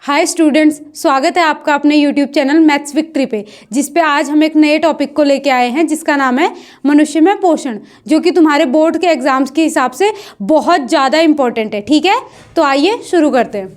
Hi students, स्वागत है आपका अपने यूट्यूब चैनल मैथ्स विक्ट्री पे, जिस पे आज हम एक नए टॉपिक को लेके आए हैं जिसका नाम है मनुष्य में पोषण, जो कि तुम्हारे बोर्ड के एग्जाम्स के हिसाब से बहुत ज़्यादा इंपॉर्टेंट है। ठीक है, तो आइए शुरू करते हैं।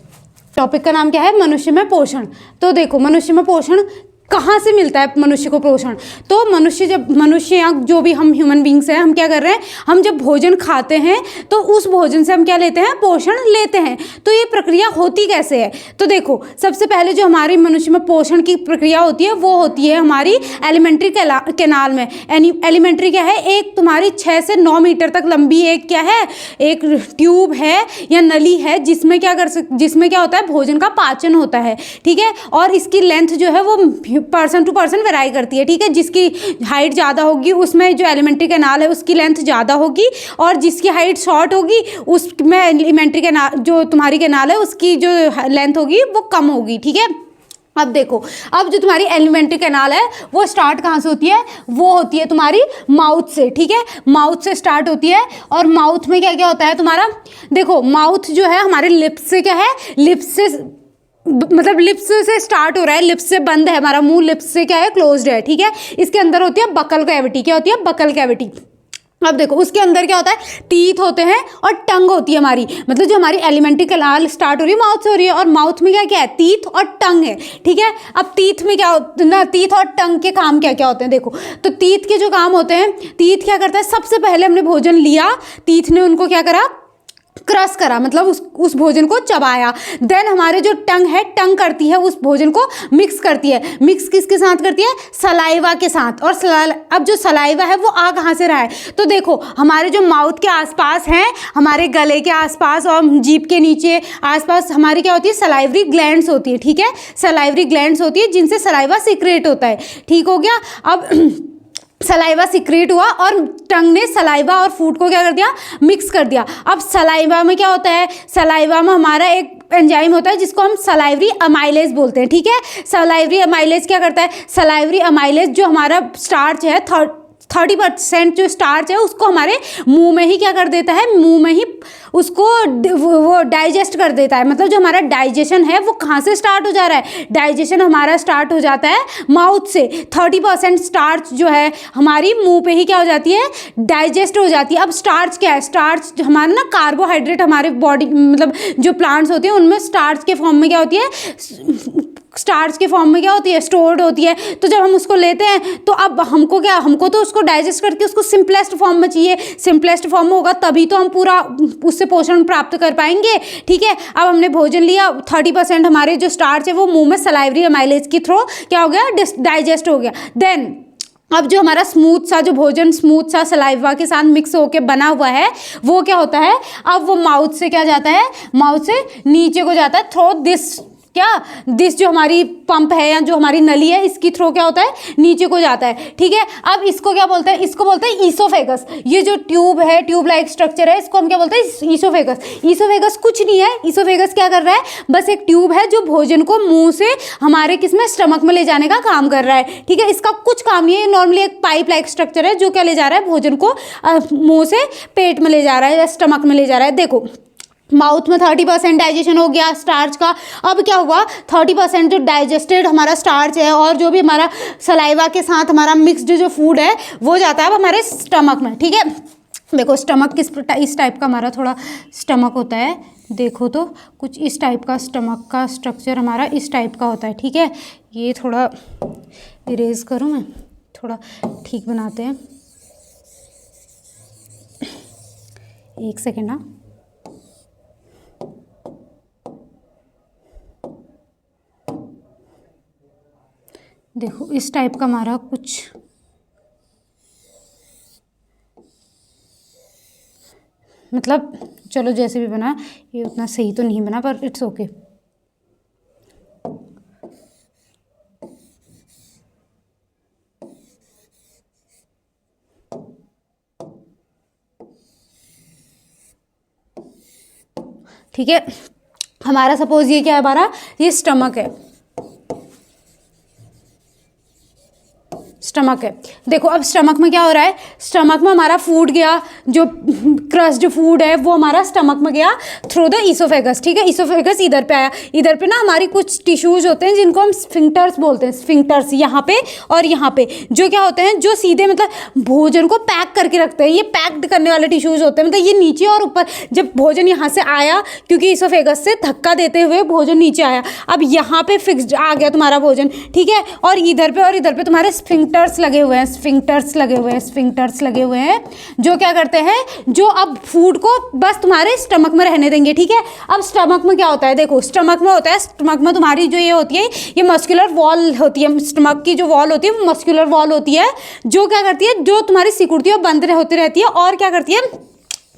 टॉपिक का नाम क्या है? मनुष्य में पोषण। तो देखो, मनुष्य में पोषण कहाँ से मिलता है मनुष्य को पोषण? तो मनुष्य या जो भी हम ह्यूमन बींग्स हैं, हम क्या कर रहे हैं, हम जब भोजन खाते हैं तो उस भोजन से हम क्या लेते हैं? पोषण लेते हैं। तो ये प्रक्रिया होती कैसे है? तो देखो, सबसे पहले जो हमारी मनुष्य में पोषण की प्रक्रिया होती है वो होती है हमारी एलिमेंट्री कैनाल में। एलिमेंट्री क्या है? एक तुम्हारी 6 से 9 मीटर तक लंबी एक क्या है, एक ट्यूब है या नली है, जिसमें क्या होता है, भोजन का पाचन होता है। ठीक है, और इसकी लेंथ जो है वो पर्सन टू पर्सन वेराई करती है। ठीक है, जिसकी हाइट ज़्यादा होगी उसमें जो एलिमेंट्री कैनाल है उसकी लेंथ ज़्यादा होगी, और जिसकी हाइट शॉर्ट होगी उसमें एलिमेंट्री कैनाल जो तुम्हारी कैनाल है उसकी जो लेंथ होगी वो कम होगी। ठीक है, अब देखो, अब जो तुम्हारी एलिमेंट्री कैनाल है वो स्टार्ट कहाँ से होती है? वो होती है तुम्हारी माउथ से। ठीक है, माउथ से स्टार्ट होती है। और माउथ में क्या क्या होता है तुम्हारा? देखो, माउथ जो है हमारे लिप्स से क्या है, लिप्स से मतलब लिप्स से स्टार्ट हो रहा है, लिप्स से बंद है हमारा मुंह, लिप्स से क्या है, क्लोज्ड है। ठीक है, इसके अंदर होती है बकल कैविटी। क्या होती है? Buccal cavity. अब देखो, उसके अंदर क्या होता है, टीथ होते हैं और टंग होती है हमारी, मतलब जो हमारी एलिमेंट्री कैनाल स्टार्ट हो रही है माउथ से हो रही है, और माउथ में क्या क्या है, टीथ और टंग है। ठीक है, अब टीथ में क्या होता है ना, टीथ और टंग के काम क्या क्या होते हैं? देखो, तो टीथ के जो काम होते हैं, टीथ क्या करता है, सबसे पहले हमने भोजन लिया, टीथ ने उनको क्या करा, क्रश करा, मतलब उस भोजन को चबाया। देन हमारे जो टंग है, टंग करती है उस भोजन को मिक्स करती है। मिक्स किसके साथ करती है? सलाइवा के साथ। और अब जो सलाइवा है वो आ कहाँ से रहा है? तो देखो, हमारे जो माउथ के आसपास हैं, हमारे गले के आसपास और जीभ के नीचे आसपास हमारी क्या होती है, सलाइवरी ग्लैंड्स होती है। ठीक है, सलाइवरी ग्लैंड्स होती है जिनसे सलाइवा सीक्रेट होता है। ठीक हो गया। अब सलाइवा सीक्रेट हुआ और टंग ने सलाइवा और फूड को क्या कर दिया, मिक्स कर दिया। अब सलाइवा में क्या होता है, सलाइवा में हमारा एक एंजाइम होता है जिसको हम सलाइवरी अमाइलेज बोलते हैं। ठीक है, सलाइवरी अमाइलेज क्या करता है, सलाइवरी अमाइलेज जो हमारा स्टार्च है, 30% जो स्टार्च है उसको हमारे मुंह में ही क्या कर देता है, मुंह में ही उसको वो डाइजेस्ट कर देता है। मतलब जो हमारा डाइजेशन है वो कहाँ से स्टार्ट हो जा रहा है? डाइजेशन हमारा स्टार्ट हो जाता है माउथ से। 30% स्टार्च जो है हमारी मुंह पे ही क्या हो जाती है, डाइजेस्ट हो जाती है। अब स्टार्च क्या है? स्टार्च हमारा ना कार्बोहाइड्रेट हमारे बॉडी मतलब जो प्लांट्स होते हैं उनमें स्टार्च के फॉर्म में क्या होती है, स्टार्च के फॉर्म में क्या होती है, स्टोर्ड होती है। तो जब हम उसको लेते हैं तो अब हमको तो उसको डाइजेस्ट करके उसको सिंपलेस्ट फॉर्म में चाहिए। सिंपलेस्ट फॉर्म में होगा तभी तो हम पूरा उससे पोषण प्राप्त कर पाएंगे। ठीक है, अब हमने भोजन लिया, 30% हमारे जो स्टार्च है वो मुंह में सलाइवरी अमाइलेज के थ्रू क्या हो गया, डाइजेस्ट हो गया। देन अब जो हमारा स्मूथ सा जो भोजन स्मूथ सा सलाइवा के साथ मिक्स होके बना हुआ है वो क्या होता है, अब वो माउथ से क्या जाता है, माउथ से नीचे को जाता है थ्रू दिस जो हमारी पंप है या जो हमारी नली है इसकी थ्रो क्या होता है, नीचे को जाता है। ठीक है, अब इसको क्या बोलते हैं, इसको बोलते हैं ईसोफेगस। ये जो ट्यूब है, ट्यूब लाइक स्ट्रक्चर है, इसको हम क्या बोलते हैं, ईसोफेगस। ईसोफेगस कुछ नहीं है, ईसोफेगस क्या कर रहा है, बस एक ट्यूब है जो भोजन को मुंह से हमारे किसमें, स्टमक में ले जाने का काम कर रहा है। ठीक है, इसका कुछ काम नहीं है, नॉर्मली एक पाइप लाइक स्ट्रक्चर है जो क्या ले जा रहा है, भोजन को मुंह से पेट में ले जा रहा है या स्टमक में ले जा रहा है। देखो, माउथ में 30% डाइजेशन हो गया स्टार्च का। अब क्या हुआ, 30% जो डाइजेस्टेड हमारा स्टार्च है और जो भी हमारा सलाइवा के साथ हमारा मिक्स्ड जो फूड है वो जाता है अब हमारे स्टमक में। ठीक है, देखो स्टमक इस टाइप का हमारा थोड़ा स्टमक होता है। देखो तो कुछ इस टाइप का स्टमक का स्ट्रक्चर हमारा इस टाइप का होता है। ठीक है, ये थोड़ा इरेज करूँ मैं, थोड़ा ठीक बनाते हैं, एक सेकेंड ना। देखो इस टाइप का हमारा कुछ मतलब, चलो जैसे भी बना, ये उतना सही तो नहीं बना पर इट्स ओके। ठीक है, हमारा सपोज ये क्या है, हमारा ये स्टमक है। स्टमक है। देखो अब स्टमक में क्या हो रहा है, स्टमक में हमारा फूड गया, जो क्रस्ड फूड है वो हमारा स्टमक में गया थ्रू द ईसोफेगस, ठीक है। ईसोफेगस इधर पे आया, इधर पे ना हमारी कुछ टिश्यूज होते हैं जिनको हम स्फिंक्टर्स बोलते हैं, स्फिंक्टर्स यहाँ पे और यहाँ पे, जो क्या होते हैं, जो सीधे मतलब भोजन को पैक करके रखते हैं। ये पैक्ड करने वाले टिश्यूज होते हैं, मतलब ये नीचे और ऊपर, जब भोजन यहाँ से आया क्योंकि ईसोफेगस से धक्का देते हुए भोजन नीचे आया, अब यहाँ पे फिक्स्ड आ गया तुम्हारा भोजन, ठीक है। और इधर पे तुम्हारे स्फिंक्टर्स लगे हुए हैं, स्फिंक्टर्स लगे हुए हैं, स्फिंक्टर्स लगे हुए हैं, जो क्या करते हैं, जो अब फूड को बस तुम्हारे स्टमक में रहने देंगे, ठीक है। अब स्टमक में क्या होता है, देखो स्टमक में होता है, स्टमक में तुम्हारी जो ये होती है, ये मस्कुलर वॉल होती है, स्टमक की जो वॉल होती है वो मस्कुलर वॉल होती है, जो क्या करती है, जो तुम्हारी सिकुड़ती है बंद होती रहती है, और क्या करती है,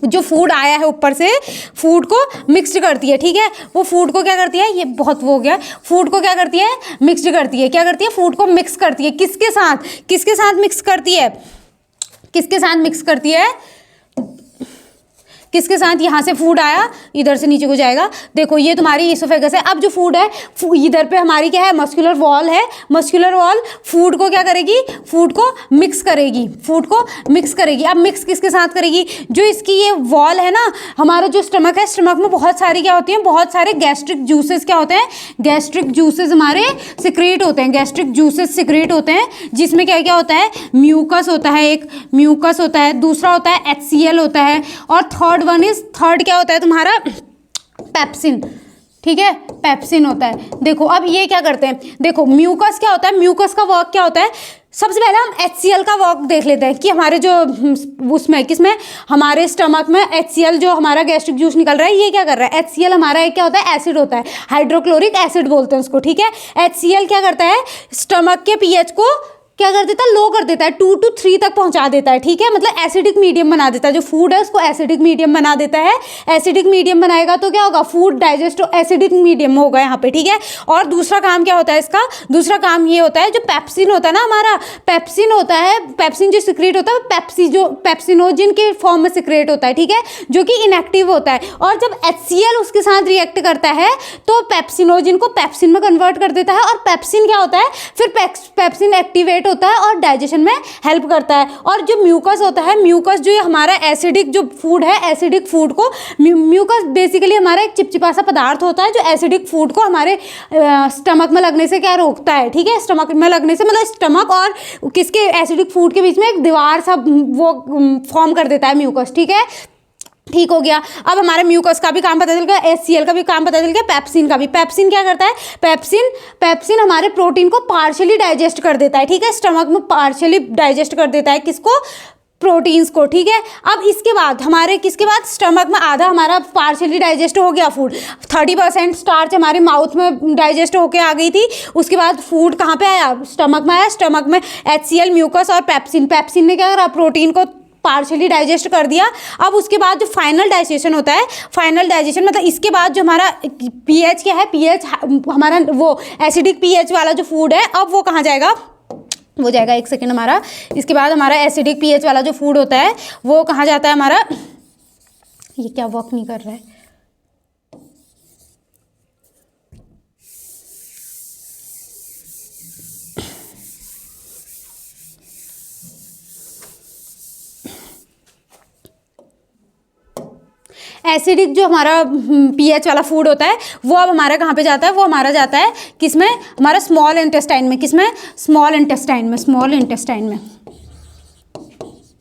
जो फूड आया है ऊपर से फूड को मिक्स्ड करती है, ठीक है। वो फूड को क्या करती है, ये बहुत वो हो गया, फूड को क्या करती है, मिक्स्ड करती है, क्या करती है, फूड को मिक्स करती है, किसके साथ, किसके साथ मिक्स करती है, किसके साथ मिक्स करती है, किसके साथ, यहाँ से फूड आया इधर से नीचे को जाएगा, देखो ये तुम्हारी ईसोफेगस है। अब जो फूड है इधर पे हमारी क्या है, मस्कुलर वॉल है, मस्कुलर वॉल फूड को क्या करेगी, फूड को मिक्स करेगी, फूड को मिक्स करेगी। अब मिक्स किसके साथ करेगी, जो इसकी ये वॉल है ना, हमारा जो स्टमक है, स्टमक में बहुत सारी क्या होती हैं, बहुत सारे गैस्ट्रिक जूसेस क्या होते हैं, गैस्ट्रिक जूसेस हमारे सिक्रेट होते हैं, गैस्ट्रिक जूसेस सिक्रेट होते हैं, जिसमें क्या क्या होता है, म्यूकस होता है, एक म्यूकस होता है, दूसरा होता है HCl होता है, और थर्ड क्या होता है तुम्हारा, पेप्सिन, ठीक है, पेप्सिन होता है। देखो अब ये क्या करते हैं, देखो म्यूकस क्या होता है, म्यूकस का वर्क क्या होता है, सबसे पहले हम HCl का वर्क देख लेते हैं कि हमारे जो उसमें किसमें, हमारे स्टमक में HCl जो हमारा गैस्ट्रिक जूस निकल रहा है, ये क्या कर रहा है, HCl हमारा एक क्या होता है, एसिड होता है, हाइड्रोक्लोरिक एसिड बोलते हैं उसको, ठीक है। HCl क्या करता है, स्टमक के pH को क्या कर देता है, लो कर देता है, 2 to 3 तक पहुंचा देता है, ठीक है, मतलब एसिडिक मीडियम बना देता है, जो फूड है उसको एसिडिक मीडियम बना देता है। एसिडिक मीडियम बनाएगा तो क्या होगा, फूड डाइजेस्ट एसिडिक मीडियम होगा यहाँ पे, ठीक है। और दूसरा काम क्या होता है इसका, दूसरा काम ये होता है, जो पेप्सिन होता है ना हमारा, पेप्सिन होता है, पेप्सिन जो सिक्रेट होता है जो पेप्सिनोजिन के फॉर्म में सिक्रेट होता है, ठीक है, जो कि इनएक्टिव होता है। और जब HCl उसके साथ रिएक्ट करता है तो पेप्सिनोजिन को पेप्सिन में कन्वर्ट कर देता है, और पेप्सिन क्या होता है, फिर पेप्सिन एक्टिवेट होता है और डाइजेशन में हेल्प करता है। और जो म्यूकस होता है, म्यूकस जो हमारा एसिडिक जो फूड है, एसिडिक फूड को, म्यूकस बेसिकली हमारा एक चिपचिपा सा पदार्थ होता है जो एसिडिक फूड को हमारे स्टमक में लगने से क्या रोकता है, ठीक है, स्टमक में लगने से, मतलब स्टमक और किसके, एसिडिक फूड के बीच में एक दीवार सा वो फॉर्म कर देता है म्यूकस, ठीक है। ठीक हो गया। अब हमारे म्यूकस का भी काम पता चल गया, HCl का भी काम पता चल गया, पेप्सिन का भी। पेप्सिन क्या करता है, पेप्सिन हमारे प्रोटीन को पार्शियली डाइजेस्ट कर देता है, ठीक है, स्टमक में पार्शियली डाइजेस्ट कर देता है, किसको, प्रोटीन्स को, ठीक है। अब इसके बाद हमारे किसके बाद, स्टमक में आधा हमारा पार्शियली डाइजेस्ट हो गया फूड, 30% स्टार्च हमारे माउथ में डाइजेस्ट होके आ गई थी। उसके बाद फूड कहाँ पे आया, स्टमक में आया, स्टमक में HCl, म्यूकस और पेप्सिन ने क्या करा, प्रोटीन को पार्शियली डाइजेस्ट कर दिया। अब उसके बाद जो फाइनल डाइजेशन होता है, फाइनल डाइजेशन मतलब इसके बाद जो हमारा pH क्या है, pH हमारा वो एसिडिक pH वाला जो फूड है, अब वो कहाँ जाएगा, वो जाएगा, एक सेकेंड, हमारा इसके बाद हमारा एसिडिक pH वाला जो फूड होता है वो कहाँ जाता है हमारा, ये क्या वर्क नहीं कर रहा है, एसिडिक जो हमारा pH वाला फूड होता है वो अब हमारा कहाँ पे जाता है, वो हमारा जाता है किसमें, हमारा स्मॉल इंटेस्टाइन में, किसमें, स्मॉल इंटेस्टाइन में, स्मॉल इंटेस्टाइन में,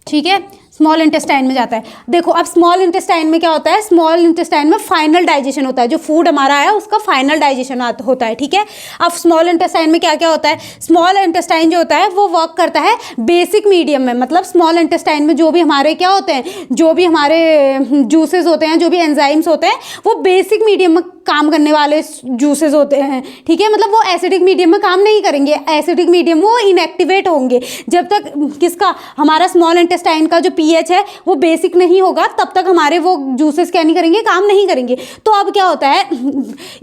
ठीक है, स्मॉल इंटेस्टाइन में जाता है। देखो अब स्मॉल इंटेस्टाइन में क्या होता है, स्मॉल इंटेस्टाइन में फाइनल डाइजेशन होता है, जो फूड हमारा है उसका फाइनल डाइजेशन होता है, ठीक है। अब स्मॉल इंटेस्टाइन में क्या क्या होता है, स्मॉल इंटेस्टाइन जो होता है वो वर्क करता है बेसिक मीडियम में, मतलब स्मॉल इंटेस्टाइन में जो भी हमारे क्या होते हैं, जो भी हमारे जूसेस होते हैं, जो भी एंजाइम्स होते हैं, वो बेसिक मीडियम में काम करने वाले जूसेस होते हैं, ठीक है, मतलब वो एसिडिक मीडियम में काम नहीं करेंगे, एसिडिक मीडियम वो इनएक्टिवेट होंगे जब तक किसका, हमारा स्मॉल इंटेस्टाइन का जो pH है वो बेसिक नहीं होगा, तब तक हमारे वो जूसेस क्या नहीं करेंगे, काम नहीं करेंगे। तो अब क्या होता है,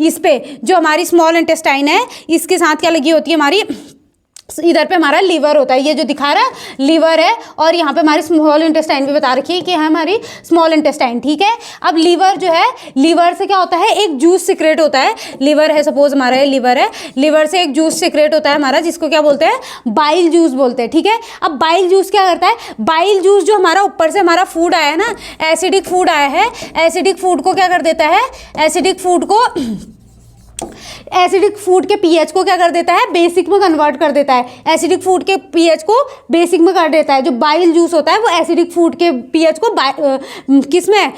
इस पे जो हमारी स्मॉल इंटेस्टाइन है इसके साथ क्या लगी होती है हमारी इधर पे हमारा लीवर होता है, ये जो दिखा रहा है लीवर है, और यहाँ पे हमारी स्मॉल इंटेस्टाइन भी बता रखी है कि है हमारी स्मॉल इंटेस्टाइन, ठीक है। अब लीवर जो है, लीवर से क्या होता है, एक जूस सिक्रेट होता है। लीवर है, सपोज हमारा ये लीवर है, लीवर से एक जूस सिक्रेट होता है हमारा, जिसको क्या बोलते हैं, बाइल जूस बोलते हैं, ठीक है। अब बाइल जूस क्या करता है, बाइल जूस जो हमारा ऊपर से हमारा फूड आया है ना, एसिडिक फूड आया है, एसिडिक फूड को क्या कर देता है, एसिडिक फूड के पीएच को क्या कर देता है, बेसिक में कन्वर्ट कर देता है। एसिडिक फूड के पीएच को बेसिक में कर देता है। जो बाइल जूस होता है वो एसिडिक फूड के पीएच को किस में,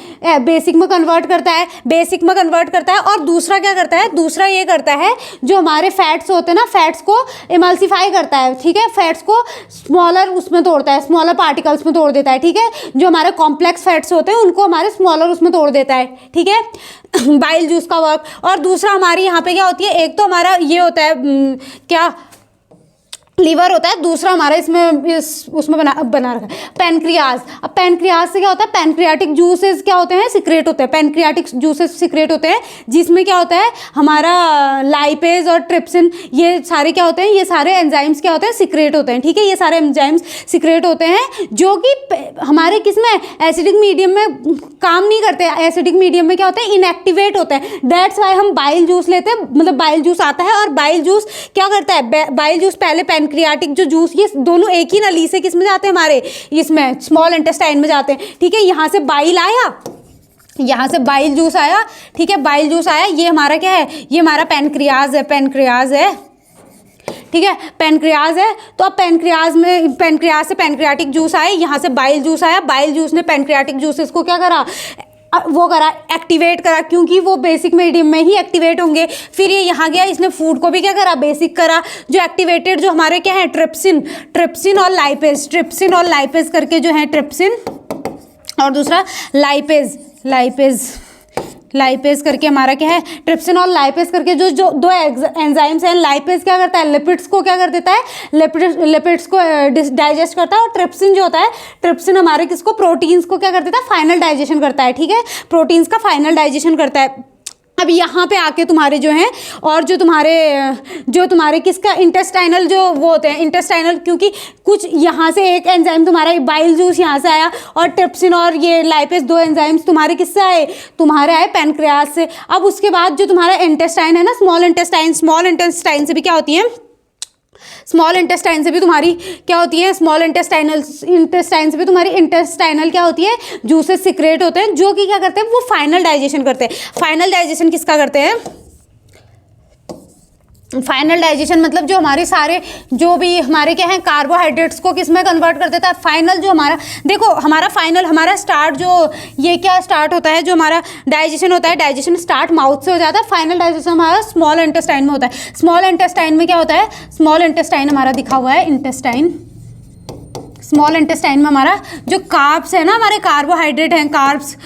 बेसिक में कन्वर्ट करता है, बेसिक में कन्वर्ट करता है। और दूसरा क्या करता है, दूसरा ये करता है, जो हमारे फैट्स होते हैं ना, फैट्स को इमल्सिफाई करता है, ठीक है। फैट्स को स्मॉलर उसमें तोड़ता है, स्मॉलर पार्टिकल्स में तोड़ देता है, ठीक है। जो हमारे कॉम्प्लेक्स फैट्स होते हैं उनको हमारे स्मॉलर उसमें तोड़ देता है, ठीक है, बाइल जूस का वर्क। और दूसरा हमारी यहाँ पे क्या होती है, एक तो हमारा ये होता है क्या, लीवर होता है, दूसरा हमारा उसमें बना रखा है पैनक्रियाज। अब पैनक्रियाज से क्या होता है, पैनक्रियाटिक जूसेस क्या होते हैं, सिक्रेट होते हैं, पैनक्रियाटिक जूसेस सिक्रेट होते हैं, जिसमें क्या होता है, हमारा लाइपेज और ट्रिप्सिन, ये सारे क्या होते हैं, ये सारे एंजाइम्स क्या होते हैं, सिक्रेट होते हैं, ठीक है। ये सारे एंजाइम्स सिक्रेट होते हैं, जो कि हमारे किसमें, एसिडिक मीडियम में काम नहीं करते, एसिडिक मीडियम में क्या होते हैं, इनएक्टिवेट होते हैं। दैट्स वाई हम बाइल जूस लेते हैं, मतलब बाइल जूस आता है, और बाइल जूस क्या करता है, बाइल जूस पहले पैनक्रियाटिक जो जूस, ये दोनों एक ही नली से किस में जाते हैं, हमारे इसमें स्मॉल इंटेस्टाइन में जाते हैं, ठीक है। यहाँ से बाइल आया, यहाँ से बाइल जूस आया, ठीक है, बाइल जूस आया, ये हमारा क्या है, ये हमारा पैनक्रियाज है, पैनक्रियाज है, ठीक है, पैनक्रियाज है। तो अब पैनक्रियाज में, पैनक्रियाज से पैनक्रियाटिक जूस आए, यहाँ से बाइल जूस आया, बाइल जूस ने पैनक्रियाटिक जूसेस को क्या करा, वो करा, एक्टिवेट करा, क्योंकि वो बेसिक मीडियम में ही एक्टिवेट होंगे। फिर ये यहाँ गया, इसने फूड को भी क्या करा, बेसिक करा। जो एक्टिवेटेड जो हमारे क्या है, ट्रिप्सिन और लाइपेज, ट्रिप्सिन और लाइपेज करके जो है, ट्रिप्सिन और दूसरा लाइपेज करके हमारा क्या है, ट्रिप्सिन और लाइपेज करके जो दो एंजाइम्स हैं। लाइपेज क्या करता है, लिपिड्स को क्या कर देता है, लिपिड्स को डाइजेस्ट करता है। और ट्रिप्सिन जो होता है, ट्रिप्सिन हमारे किसको, प्रोटीन्स को क्या कर देता है, फाइनल डाइजेशन करता है, ठीक है, प्रोटीन्स का फाइनल डाइजेशन करता है। अब यहाँ पे आके तुम्हारे जो हैं, और जो तुम्हारे किसका, इंटेस्टाइनल जो वो होते हैं, इंटेस्टाइनल, क्योंकि कुछ यहाँ से एक एंजाइम तुम्हारा बाइल जूस यहाँ से आया, और ट्रिप्सिन और ये लाइपेज दो एंजाइम्स तुम्हारे किससे आए, तुम्हारे आए पैनक्रियाज से। अब उसके बाद जो तुम्हारा इंटेस्टाइन है ना, स्मॉल इंटेस्टाइन से भी क्या होती है, स्मॉल इंटेस्टाइन से भी तुम्हारी क्या होती है, स्मॉल इंटेस्टाइन से भी तुम्हारी इंटेस्टाइनल क्या होती है, जूसेस सिक्रेट होते हैं, जो कि क्या करते हैं, वो फाइनल डाइजेशन करते हैं। फाइनल डाइजेशन किसका करते हैं, फाइनल डाइजेशन मतलब जो हमारे सारे जो भी हमारे क्या हैं, कार्बोहाइड्रेट्स को किस में कन्वर्ट कर देता है। फाइनल जो हमारा, देखो हमारा फाइनल, हमारा स्टार्ट जो ये क्या स्टार्ट होता है, जो हमारा डाइजेशन होता है, डाइजेशन स्टार्ट माउथ से हो जाता है। फाइनल डाइजेशन हमारा स्मॉल इंटेस्टाइन में होता है। स्मॉल इंटेस्टाइन में क्या होता है, स्मॉल इंटेस्टाइन हमारा दिखा हुआ है, इंटेस्टाइन, स्मॉल इंटेस्टाइन में हमारा जो कार्ब्स है ना, हमारे कार्बोहाइड्रेट हैं, कार्ब्स,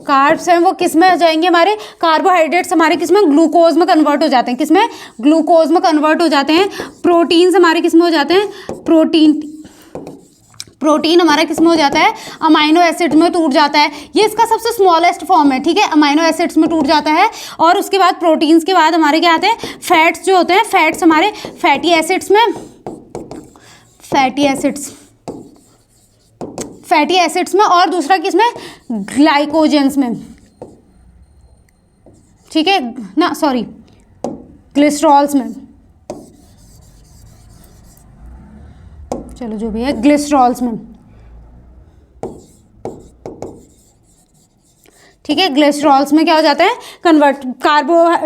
कार्ब्स हैं वो किस में हो जाएंगे, हमारे कार्बोहाइड्रेट्स हमारे किस में, ग्लूकोज में कन्वर्ट हो जाते हैं, किस में, ग्लूकोज में कन्वर्ट हो जाते हैं। प्रोटीन्स हमारे किस में हो जाते हैं, प्रोटीन हमारा किस में हो जाता है, अमाइनो एसिड में टूट जाता है। ये इसका सबसे स्मॉलेस्ट फॉर्म है, ठीक है, अमाइनो एसिड्स में टूट जाता है। और उसके बाद प्रोटीन्स के बाद हमारे क्या आते हैं, फैट्स जो होते हैं, फैट्स हमारे फैटी एसिड्स में, और दूसरा किसमें, ग्लाइकोजेंस में, ठीक है ना, सॉरी ग्लिसरॉल्स में, चलो जो भी है, ग्लिसरॉल्स में, ठीक है। ग्लिसरॉल्स में क्या हो जाता है, कन्वर्ट,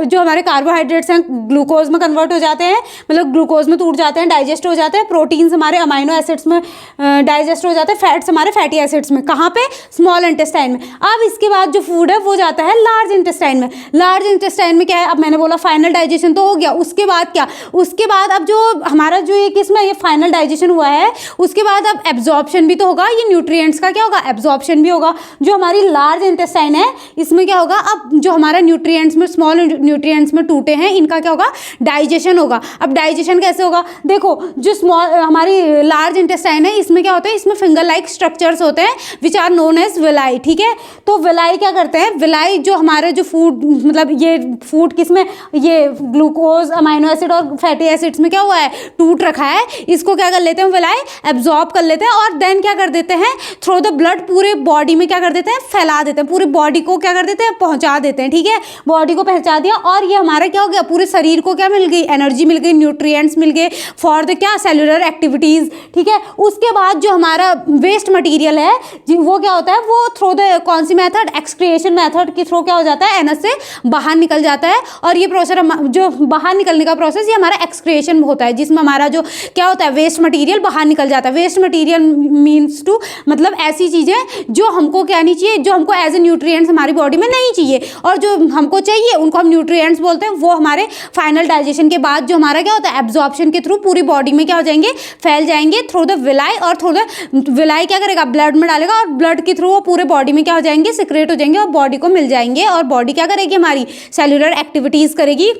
जो हमारे कार्बोहाइड्रेट्स हैं ग्लूकोज में कन्वर्ट हो जाते हैं, मतलब ग्लूकोज में टूट जाते हैं, डाइजेस्ट हो जाते हैं। प्रोटीन्स हमारे अमाइनो एसिड्स में डाइजेस्ट हो जाते हैं। फैट्स हमारे फैटी एसिड्स में, कहाँ पे, स्मॉल इंटेस्टाइन में। अब इसके बाद जो फूड है वो जाता है लार्ज इंटेस्टाइन में। लार्ज इंटेस्टाइन में क्या है, अब मैंने बोला फाइनल डाइजेशन तो हो गया। उसके बाद क्या, उसके बाद अब जो हमारा जो ये किसमें, ये फाइनल डाइजेशन हुआ है, उसके बाद अब एब्जॉर्प्शन भी तो होगा, ये न्यूट्रिएंट्स का क्या होगा, एब्जॉर्प्शन भी होगा। जो हमारी लार्ज इंटेस्टाइन है इसमें क्या होगा, अब जो हमारा न्यूट्रिएंट्स में, स्मॉल न्यूट्रिएंट्स में टूटे हैं, इनका क्या होगा, डाइजेशन होगा। अब डाइजेशन कैसे होगा, देखो जो स्मॉल हमारी लार्ज इंटेस्टाइन है, इसमें क्या होता है, इसमें फिंगर लाइक स्ट्रक्चर्स होते हैं which are known as villi, ठीक है। तो विलाई क्या करते हैं, विलाई जो हमारे जो फूड, मतलब ये फूड किसमें, ये ग्लूकोज, अमाइनो एसिड और फैटी एसिड्स में क्या हुआ है, टूट रखा है, इसको क्या कर लेते हैं, विलाई एब्जॉर्ब कर लेते हैं और देन क्या कर देते हैं, थ्रू द ब्लड पूरे बॉडी में क्या कर देते हैं, फैला देते हैं, पूरे बॉडी को क्या कर देते हैं, पहुंचा देते हैं, ठीक है। बॉडी को पहुंचा दिया और ये हमारा क्या हो गया, पूरे शरीर को क्या मिल गई, एनर्जी मिल गई, न्यूट्रिएंट्स मिल गए फॉर द क्या, सेलुलर एक्टिविटीज, ठीक है। उसके बाद जो हमारा वेस्ट मटेरियल है वो क्या होता है, वो थ्रू द कौन सी मेथड, एक्सक्रिएशन मेथड के थ्रू क्या हो जाता है, एनस से बाहर निकल जाता है। और ये प्रोसेस जो बाहर निकलने का प्रोसेस, ये हमारा एक्सक्रिएशन होता है, जिसमें हमारा जो क्या होता है, वेस्ट मटेरियल बाहर निकल जाता है। वेस्ट मटेरियल मीन्स टू, मतलब ऐसी चीज़ें जो हमको क्या नहीं चाहिए, जो हमको एज ए न्यूट्रिएंट्स हमारी बॉडी में नहीं चाहिए, और जो हमको चाहिए उनको हम न्यूट्रिएंट्स बोलते हैं। वो हमारे फाइनल डाइजेशन के बाद जो हमारा क्या होता है, एब्जॉर्प्शन के थ्रू पूरी बॉडी में क्या हो जाएंगे, फैल जाएंगे थ्रू द विलाई, और थ्रू द विलाई क्या करेगा, ब्लड में डालेगा और ब्लड के थ्रू वो पूरे बॉडी में क्या हो जाएंगे, सिक्रेट हो जाएंगे और बॉडी को मिल जाएंगे। और बॉडी क्या करेगी, हमारी सेलुलर एक्टिविटीज़ करेगी।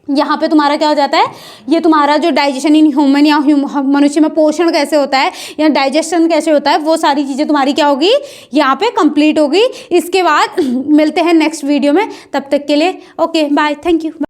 यहाँ पे तुम्हारा क्या हो जाता है, ये तुम्हारा जो डाइजेशन इन ह्यूमन या मनुष्य में पोषण कैसे होता है या डाइजेशन कैसे होता है, वो सारी चीज़ें तुम्हारी क्या होगी, यहाँ पे कंप्लीट होगी। इसके बाद मिलते हैं नेक्स्ट वीडियो में, तब तक के लिए ओके बाय, थैंक यू।